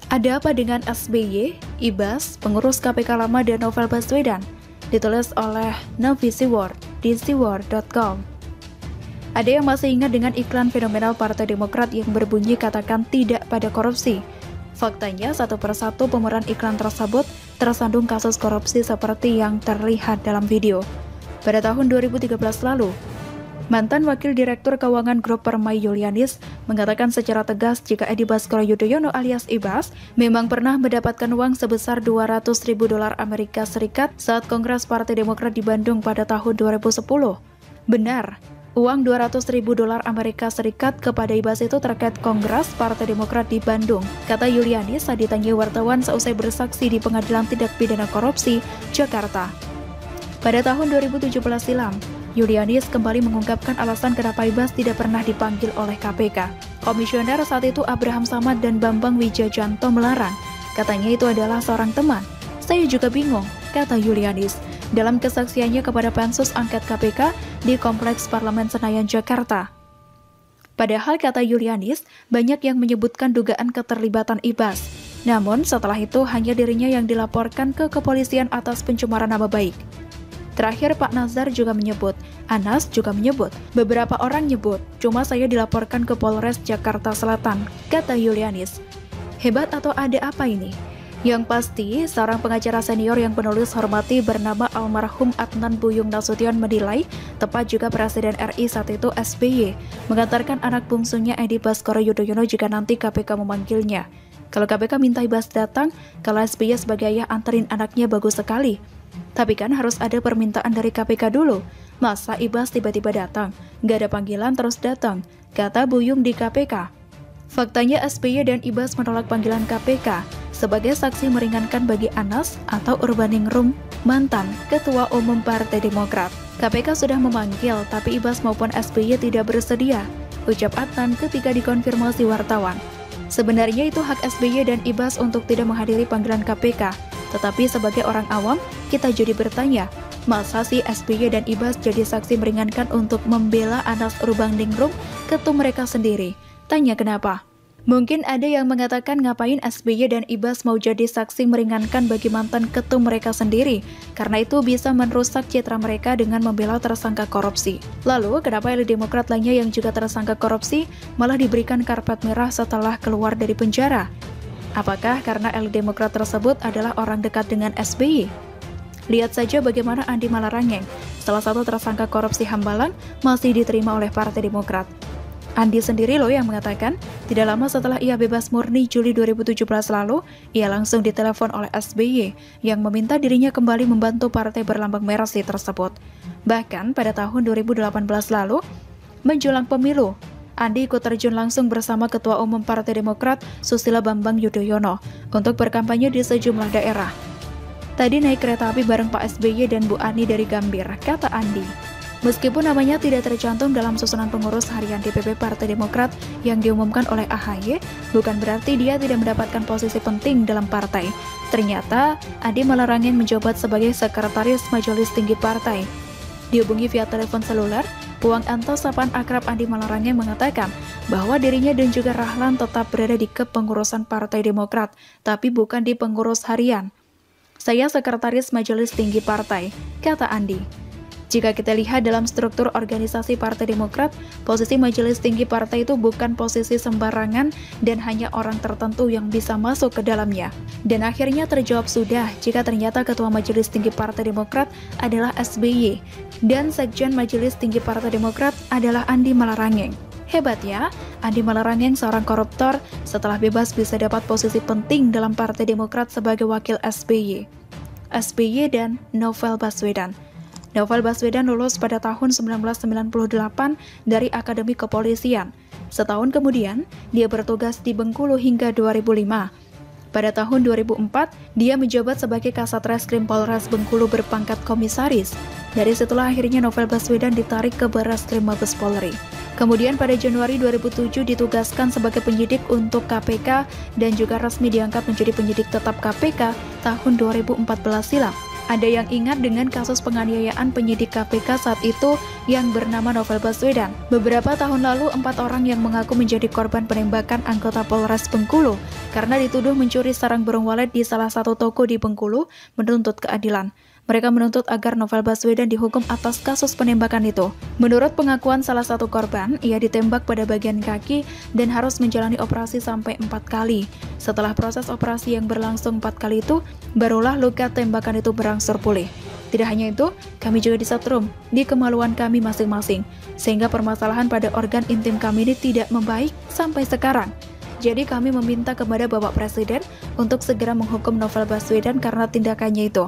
Ada apa dengan SBY, Ibas, pengurus KPK lama dan Novel Baswedan? Ditulis oleh Navisi World di siworld.com. Ada yang masih ingat dengan iklan fenomenal Partai Demokrat yang berbunyi katakan tidak pada korupsi? Faktanya, satu persatu pemeran iklan tersebut tersandung kasus korupsi seperti yang terlihat dalam video. Pada tahun 2013 lalu, mantan Wakil Direktur Keuangan Grup Permai Yulianis mengatakan secara tegas jika Edi Baskoro Yudhoyono alias Ibas memang pernah mendapatkan uang sebesar $200.000 Amerika Serikat saat Kongres Partai Demokrat di Bandung pada tahun 2010. Benar, uang $200.000 Amerika Serikat kepada Ibas itu terkait Kongres Partai Demokrat di Bandung, kata Yulianis saat ditanyai wartawan seusai bersaksi di Pengadilan Tindak Pidana Korupsi, Jakarta. Pada tahun 2017 silam, Yulianis kembali mengungkapkan alasan kenapa Ibas tidak pernah dipanggil oleh KPK. Komisioner saat itu Abraham Samad dan Bambang Wijajanto melarang. Katanya itu adalah seorang teman. Saya juga bingung, kata Yulianis dalam kesaksiannya kepada Pansus Angket KPK di Kompleks Parlemen Senayan, Jakarta. Padahal, kata Yulianis, banyak yang menyebutkan dugaan keterlibatan Ibas. Namun, setelah itu hanya dirinya yang dilaporkan ke kepolisian atas pencemaran nama baik. Terakhir, Pak Nazar juga menyebut, Anas juga menyebut, beberapa orang nyebut, cuma saya dilaporkan ke Polres Jakarta Selatan, kata Yulianis. Hebat atau ada apa ini? Yang pasti, seorang pengacara senior yang penulis hormati bernama almarhum Adnan Buyung Nasution menilai, tepat juga Presiden RI saat itu SBY, mengantarkan anak bungsunya Edi Baskoro Yudhoyono jika nanti KPK memanggilnya. Kalau KPK minta Ibas datang, kalau SBY sebagai ayah anterin anaknya bagus sekali. Tapi kan harus ada permintaan dari KPK dulu. Masa Ibas tiba-tiba datang? Gak ada panggilan terus datang, kata Buyung di KPK. Faktanya SBY dan Ibas menolak panggilan KPK sebagai saksi meringankan bagi Anas atau Urbaningrum, mantan Ketua Umum Partai Demokrat. KPK sudah memanggil, tapi Ibas maupun SBY tidak bersedia, ucap Adnan ketika dikonfirmasi wartawan. Sebenarnya itu hak SBY dan Ibas untuk tidak menghadiri panggilan KPK. Tetapi sebagai orang awam, kita jadi bertanya, masa sih SBY dan Ibas jadi saksi meringankan untuk membela Anas Urbaningrum, ketum mereka sendiri? Tanya kenapa? Mungkin ada yang mengatakan ngapain SBY dan Ibas mau jadi saksi meringankan bagi mantan ketum mereka sendiri, karena itu bisa merusak citra mereka dengan membela tersangka korupsi. Lalu, kenapa elit Demokrat lainnya yang juga tersangka korupsi malah diberikan karpet merah setelah keluar dari penjara? Apakah karena elit Demokrat tersebut adalah orang dekat dengan SBY? Lihat saja bagaimana Andi Malarangeng, salah satu tersangka korupsi Hambalang, masih diterima oleh Partai Demokrat. Andi sendiri loh yang mengatakan, tidak lama setelah ia bebas murni Juli 2017 lalu, ia langsung ditelepon oleh SBY yang meminta dirinya kembali membantu partai berlambang merah tersebut. Bahkan pada tahun 2018 lalu, menjelang pemilu, Andi ikut terjun langsung bersama Ketua Umum Partai Demokrat Susilo Bambang Yudhoyono untuk berkampanye di sejumlah daerah. Tadi naik kereta api bareng Pak SBY dan Bu Ani dari Gambir, kata Andi. Meskipun namanya tidak tercantum dalam susunan pengurus harian DPP Partai Demokrat yang diumumkan oleh AHY, bukan berarti dia tidak mendapatkan posisi penting dalam partai. Ternyata, Andi Malarangeng menjabat sebagai Sekretaris Majelis Tinggi Partai. Dihubungi via telepon seluler, Puang Anto sapaan akrab Andi Malarangeng mengatakan bahwa dirinya dan juga Rahlan tetap berada di kepengurusan Partai Demokrat, tapi bukan di pengurus harian. Saya Sekretaris Majelis Tinggi Partai, kata Andi. Jika kita lihat dalam struktur organisasi Partai Demokrat, posisi Majelis Tinggi Partai itu bukan posisi sembarangan dan hanya orang tertentu yang bisa masuk ke dalamnya. Dan akhirnya terjawab sudah jika ternyata Ketua Majelis Tinggi Partai Demokrat adalah SBY dan Sekjen Majelis Tinggi Partai Demokrat adalah Andi Malarangeng. Hebat ya, Andi Malarangeng seorang koruptor setelah bebas bisa dapat posisi penting dalam Partai Demokrat sebagai wakil SBY. SBY dan Novel Baswedan. Novel Baswedan lulus pada tahun 1998 dari Akademi Kepolisian. Setahun kemudian, dia bertugas di Bengkulu hingga 2005. Pada tahun 2004, dia menjabat sebagai Kasat Reskrim Polres Bengkulu berpangkat komisaris. Dari situlah akhirnya Novel Baswedan ditarik ke Barreskrim Mabes Polri. Kemudian pada Januari 2007 ditugaskan sebagai penyidik untuk KPK dan juga resmi diangkat menjadi penyidik tetap KPK tahun 2014 silam. Ada yang ingat dengan kasus penganiayaan penyidik KPK saat itu yang bernama Novel Baswedan? Beberapa tahun lalu, 4 orang yang mengaku menjadi korban penembakan anggota Polres Bengkulu karena dituduh mencuri sarang burung walet di salah satu toko di Bengkulu menuntut keadilan. Mereka menuntut agar Novel Baswedan dihukum atas kasus penembakan itu. Menurut pengakuan salah satu korban, ia ditembak pada bagian kaki dan harus menjalani operasi sampai 4 kali. Setelah proses operasi yang berlangsung 4 kali itu, barulah luka tembakan itu berangsur pulih. Tidak hanya itu, kami juga disetrum di kemaluan kami masing-masing, sehingga permasalahan pada organ intim kami ini tidak membaik sampai sekarang. Jadi kami meminta kepada Bapak Presiden untuk segera menghukum Novel Baswedan karena tindakannya itu,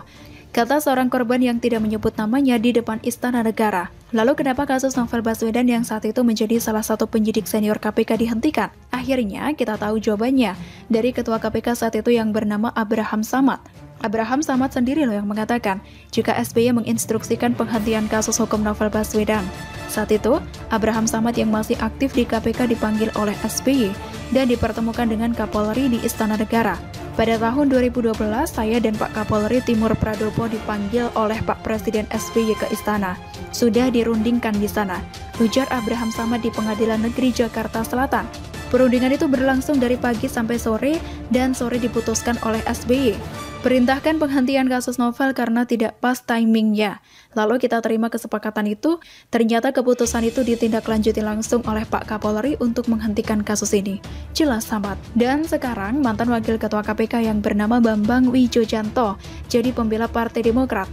kata seorang korban yang tidak menyebut namanya di depan Istana Negara. Lalu kenapa kasus Novel Baswedan yang saat itu menjadi salah satu penyidik senior KPK dihentikan? Akhirnya kita tahu jawabannya dari Ketua KPK saat itu yang bernama Abraham Samad. Abraham Samad sendiri loh yang mengatakan jika SBY menginstruksikan penghentian kasus hukum Novel Baswedan. Saat itu, Abraham Samad yang masih aktif di KPK dipanggil oleh SBY dan dipertemukan dengan Kapolri di Istana Negara. Pada tahun 2012, saya dan Pak Kapolri Timur Pradopo dipanggil oleh Pak Presiden SBY ke istana. Sudah dirundingkan di sana, ujar Abraham Samad di Pengadilan Negeri Jakarta Selatan. Perundingan itu berlangsung dari pagi sampai sore dan sore diputuskan oleh SBY. Perintahkan penghentian kasus Novel karena tidak pas timingnya. Lalu kita terima kesepakatan itu, ternyata keputusan itu ditindaklanjuti langsung oleh Pak Kapolri untuk menghentikan kasus ini. Jelas Samad. Dan sekarang mantan Wakil Ketua KPK yang bernama Bambang Wijojanto jadi pembela Partai Demokrat.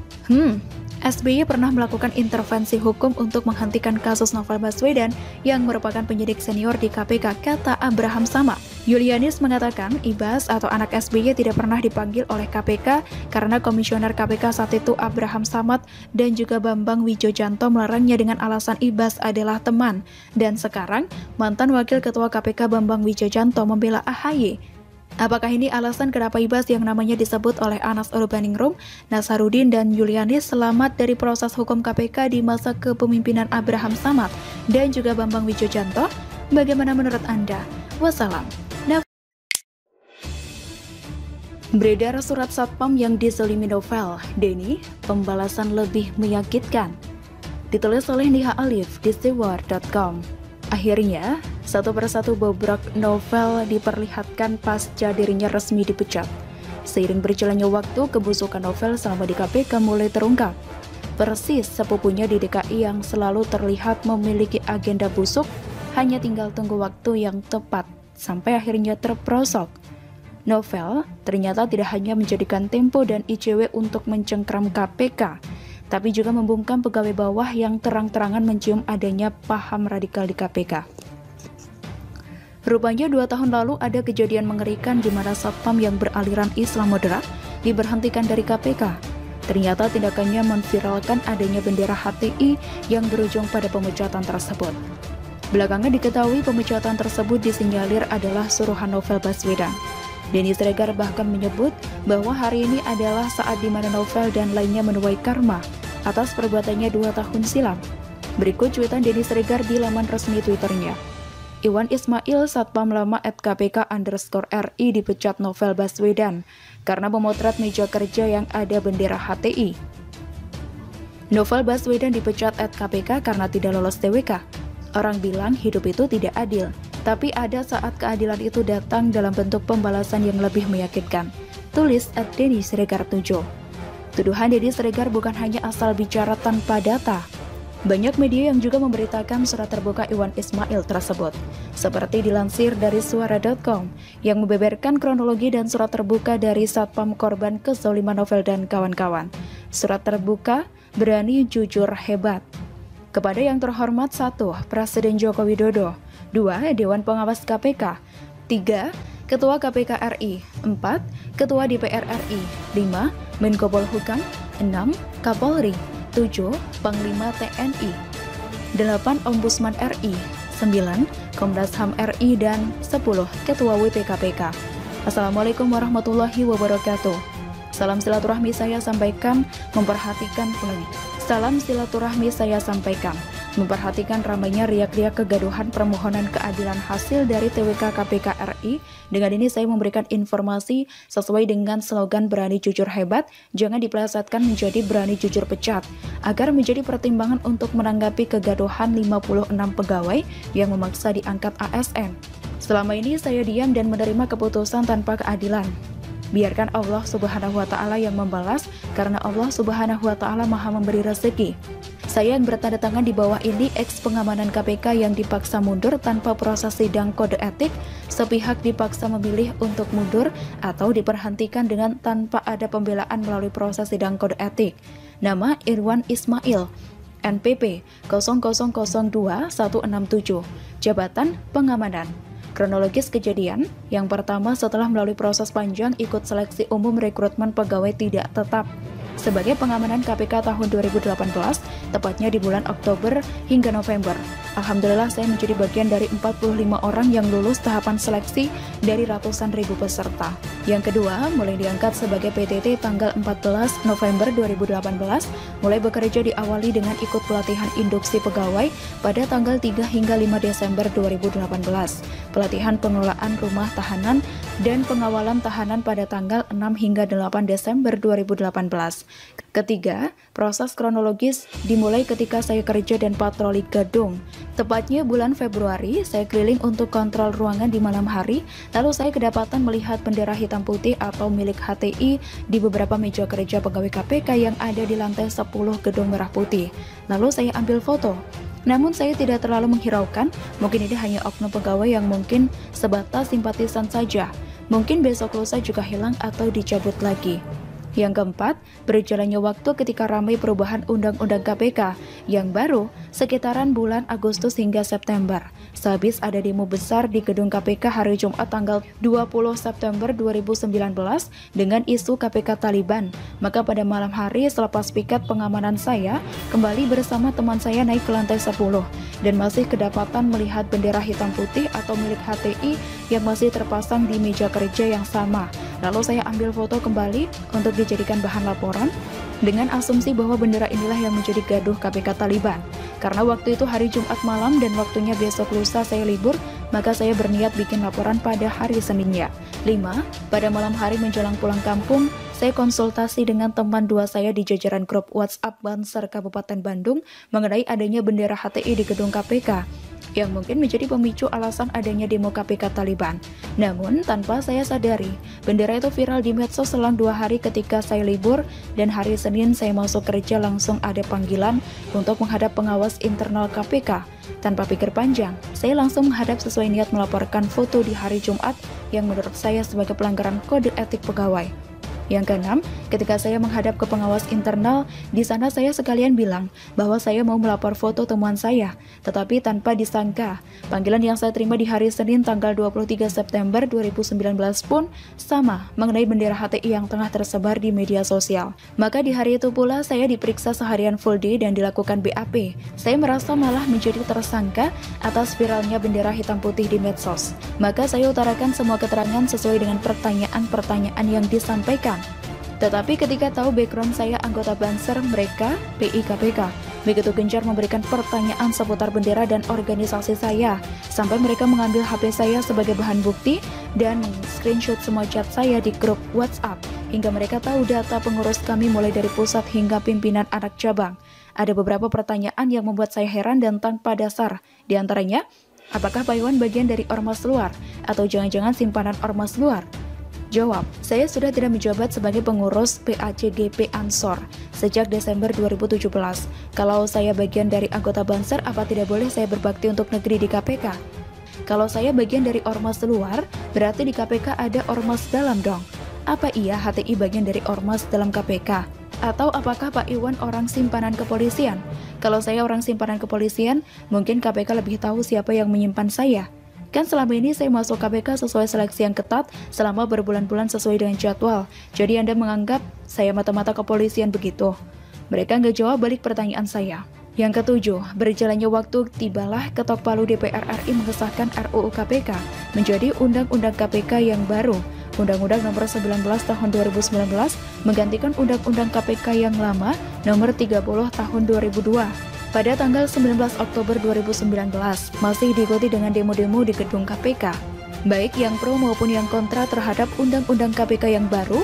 SBY pernah melakukan intervensi hukum untuk menghentikan kasus Novel Baswedan yang merupakan penyidik senior di KPK, kata Abraham Samad. Yulianis mengatakan Ibas atau anak SBY tidak pernah dipanggil oleh KPK karena komisioner KPK saat itu Abraham Samad dan juga Bambang Wijojanto melarangnya dengan alasan Ibas adalah teman. Dan sekarang mantan Wakil Ketua KPK Bambang Wijojanto membela AHY. Apakah ini alasan kenapa Ibas yang namanya disebut oleh Anas Urbaningrum, Nasarudin, dan Yulianis selamat dari proses hukum KPK di masa kepemimpinan Abraham Samad dan juga Bambang Wijojanto? Bagaimana menurut Anda? Wassalam. Beredar surat satpam yang dizalimi Novel, Denny, pembalasan lebih menyakitkan. Ditulis oleh Niha Alif di steward.com. Akhirnya, satu persatu bobrok Novel diperlihatkan pasca dirinya resmi dipecat. Seiring berjalannya waktu, kebusukan Novel selama di KPK mulai terungkap. Persis sepupunya di DKI yang selalu terlihat memiliki agenda busuk, hanya tinggal tunggu waktu yang tepat sampai akhirnya terperosok. Novel ternyata tidak hanya menjadikan Tempo dan ICW untuk mencengkram KPK, tapi juga membungkam pegawai bawah yang terang-terangan mencium adanya paham radikal di KPK. Rupanya 2 tahun lalu ada kejadian mengerikan di mana satpam yang beraliran Islam moderat diberhentikan dari KPK. Ternyata tindakannya memviralkan adanya bendera HTI yang berujung pada pemecatan tersebut. Belakangan diketahui pemecatan tersebut disinyalir adalah suruhan Novel Baswedan. Denny Siregar bahkan menyebut bahwa hari ini adalah saat di mana Novel dan lainnya menuai karma atas perbuatannya 2 tahun silam. Berikut cuitan Denny Siregar di laman resmi Twitternya. Iwan Ismail Satpam Lama @kpk_RI dipecat Novel Baswedan karena memotret meja kerja yang ada bendera HTI. Novel Baswedan dipecat @kpk karena tidak lolos TWK. Orang bilang hidup itu tidak adil, tapi ada saat keadilan itu datang dalam bentuk pembalasan yang lebih meyakinkan. Tulis @Denny Siregar 7. Tuduhan Denny Siregar bukan hanya asal bicara tanpa data. Banyak media yang juga memberitakan surat terbuka Iwan Ismail tersebut, seperti dilansir dari suara.com yang membeberkan kronologi dan surat terbuka dari satpam korban kezaliman Novel dan kawan-kawan. Surat terbuka, berani, jujur, hebat. Kepada yang terhormat 1. Presiden Joko Widodo, 2. Dewan Pengawas KPK, 3. Ketua KPK RI, 4. Ketua DPR RI, 5. Menko Polhukam, 6. Kapolri, 7. Panglima TNI, 8. Ombudsman RI, 9. Komnas HAM RI, dan 10. Ketua WPKPK. Assalamualaikum warahmatullahi wabarakatuh. Salam silaturahmi saya sampaikan, memperhatikan ulangi. Salam silaturahmi saya sampaikan, memperhatikan ramainya riak-riak kegaduhan permohonan keadilan hasil dari TWK KPK RI. Dengan ini saya memberikan informasi sesuai dengan slogan berani jujur hebat, jangan dipelesetkan menjadi berani jujur pecat, agar menjadi pertimbangan untuk menanggapi kegaduhan 56 pegawai yang memaksa diangkat ASN. Selama ini saya diam dan menerima keputusan tanpa keadilan. Biarkan Allah Subhanahu wa Ta'ala yang membalas, karena Allah Subhanahu wa Ta'ala Maha memberi rezeki. Saya yang bertanda tangan di bawah ini ex pengamanan KPK yang dipaksa mundur tanpa proses sidang kode etik, sepihak dipaksa memilih untuk mundur atau diperhentikan dengan tanpa ada pembelaan melalui proses sidang kode etik. Nama Irwan Ismail, NPP 0002-167, jabatan pengamanan. Kronologis kejadian, yang pertama setelah melalui proses panjang ikut seleksi umum rekrutmen pegawai tidak tetap sebagai pengamanan KPK tahun 2018, tepatnya di bulan Oktober hingga November. Alhamdulillah saya menjadi bagian dari 45 orang yang lulus tahapan seleksi dari ratusan ribu peserta. Yang kedua, mulai diangkat sebagai PTT tanggal 14 November 2018, mulai bekerja diawali dengan ikut pelatihan induksi pegawai pada tanggal 3 hingga 5 Desember 2018, pelatihan pengelolaan rumah tahanan dan pengawalan tahanan pada tanggal 6 hingga 8 Desember 2018. Ketiga, proses kronologis dimulai ketika saya kerja dan patroli gedung. Tepatnya bulan Februari, saya keliling untuk kontrol ruangan di malam hari, lalu saya kedapatan melihat bendera hitam putih atau milik HTI di beberapa meja kerja pegawai KPK yang ada di lantai 10 gedung merah putih. Lalu saya ambil foto. Namun saya tidak terlalu menghiraukan, mungkin ini hanya oknum pegawai yang mungkin sebatas simpatisan saja. Mungkin besok lusa juga hilang atau dicabut lagi. Yang keempat, berjalannya waktu ketika ramai perubahan Undang-Undang KPK yang baru sekitaran bulan Agustus hingga September. Sehabis ada demo besar di gedung KPK hari Jumat tanggal 20 September 2019 dengan isu KPK Taliban. Maka pada malam hari selepas piket pengamanan saya, kembali bersama teman saya naik ke lantai 10 dan masih kedapatan melihat bendera hitam putih atau milik HTI yang masih terpasang di meja kerja yang sama. Lalu saya ambil foto kembali untuk dijadikan bahan laporan dengan asumsi bahwa bendera inilah yang menjadi gaduh KPK Taliban. Karena waktu itu hari Jumat malam dan waktunya besok lusa saya libur, maka saya berniat bikin laporan pada hari Seninnya. 5. Pada malam hari menjelang pulang kampung, saya konsultasi dengan teman dua saya di jajaran grup WhatsApp Banser Kabupaten Bandung mengenai adanya bendera HTI di gedung KPK yang mungkin menjadi pemicu alasan adanya demo KPK Taliban. Namun, tanpa saya sadari, bendera itu viral di medsos selang 2 hari ketika saya libur, dan hari Senin saya masuk kerja langsung ada panggilan untuk menghadap pengawas internal KPK. Tanpa pikir panjang, saya langsung menghadap sesuai niat melaporkan foto di hari Jumat yang menurut saya sebagai pelanggaran kode etik pegawai. Yang keenam, ketika saya menghadap ke pengawas internal, di sana saya sekalian bilang bahwa saya mau melapor foto temuan saya, tetapi tanpa disangka, panggilan yang saya terima di hari Senin tanggal 23 September 2019 pun sama mengenai bendera HTI yang tengah tersebar di media sosial. Maka di hari itu pula saya diperiksa seharian full day dan dilakukan BAP. Saya merasa malah menjadi tersangka atas viralnya bendera hitam putih di medsos. Maka saya utarakan semua keterangan sesuai dengan pertanyaan-pertanyaan yang disampaikan. Tetapi ketika tahu background saya anggota Banser, mereka, PI KPK, begitu gencar memberikan pertanyaan seputar bendera dan organisasi saya, sampai mereka mengambil HP saya sebagai bahan bukti dan men-screenshot semua chat saya di grup WhatsApp, hingga mereka tahu data pengurus kami mulai dari pusat hingga pimpinan anak cabang. Ada beberapa pertanyaan yang membuat saya heran dan tanpa dasar, di antaranya, apakah Pak Iwan bagian dari ormas luar, atau jangan-jangan simpanan ormas luar? Jawab, saya sudah tidak menjabat sebagai pengurus PACGP Ansor sejak Desember 2017. Kalau saya bagian dari anggota Banser, apa tidak boleh saya berbakti untuk negeri di KPK? Kalau saya bagian dari ormas luar, berarti di KPK ada ormas dalam dong. Apa iya HTI bagian dari ormas dalam KPK? Atau apakah Pak Iwan orang simpanan kepolisian? Kalau saya orang simpanan kepolisian, mungkin KPK lebih tahu siapa yang menyimpan saya. Kan selama ini saya masuk KPK sesuai seleksi yang ketat selama berbulan-bulan sesuai dengan jadwal. Jadi Anda menganggap saya mata-mata kepolisian begitu? Mereka nggak jawab balik pertanyaan saya. Yang ketujuh, berjalannya waktu tibalah ketok palu DPR RI mengesahkan RUU KPK menjadi Undang-Undang KPK yang baru. Undang-Undang Nomor 19 Tahun 2019 menggantikan Undang-Undang KPK yang lama Nomor 30 Tahun 2002. pada tanggal 19 Oktober 2019 masih diikuti dengan demo-demo di gedung KPK, baik yang pro maupun yang kontra terhadap Undang-Undang KPK yang baru.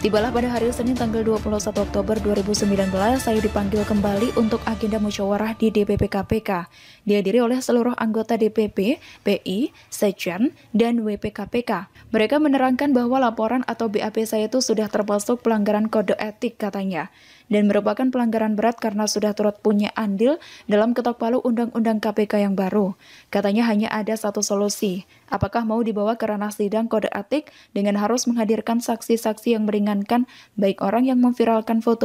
Tibalah pada hari Senin tanggal 21 Oktober 2019 saya dipanggil kembali untuk agenda musyawarah di DPP KPK, dihadiri oleh seluruh anggota DPP, PI, Sekjen, dan WP KPK. Mereka menerangkan bahwa laporan atau BAP saya itu sudah termasuk pelanggaran kode etik katanya, dan merupakan pelanggaran berat karena sudah turut punya andil dalam ketok palu Undang-Undang KPK yang baru. Katanya hanya ada satu solusi, apakah mau dibawa ke ranah sidang kode etik dengan harus menghadirkan saksi-saksi yang meringankan, baik orang yang memviralkan foto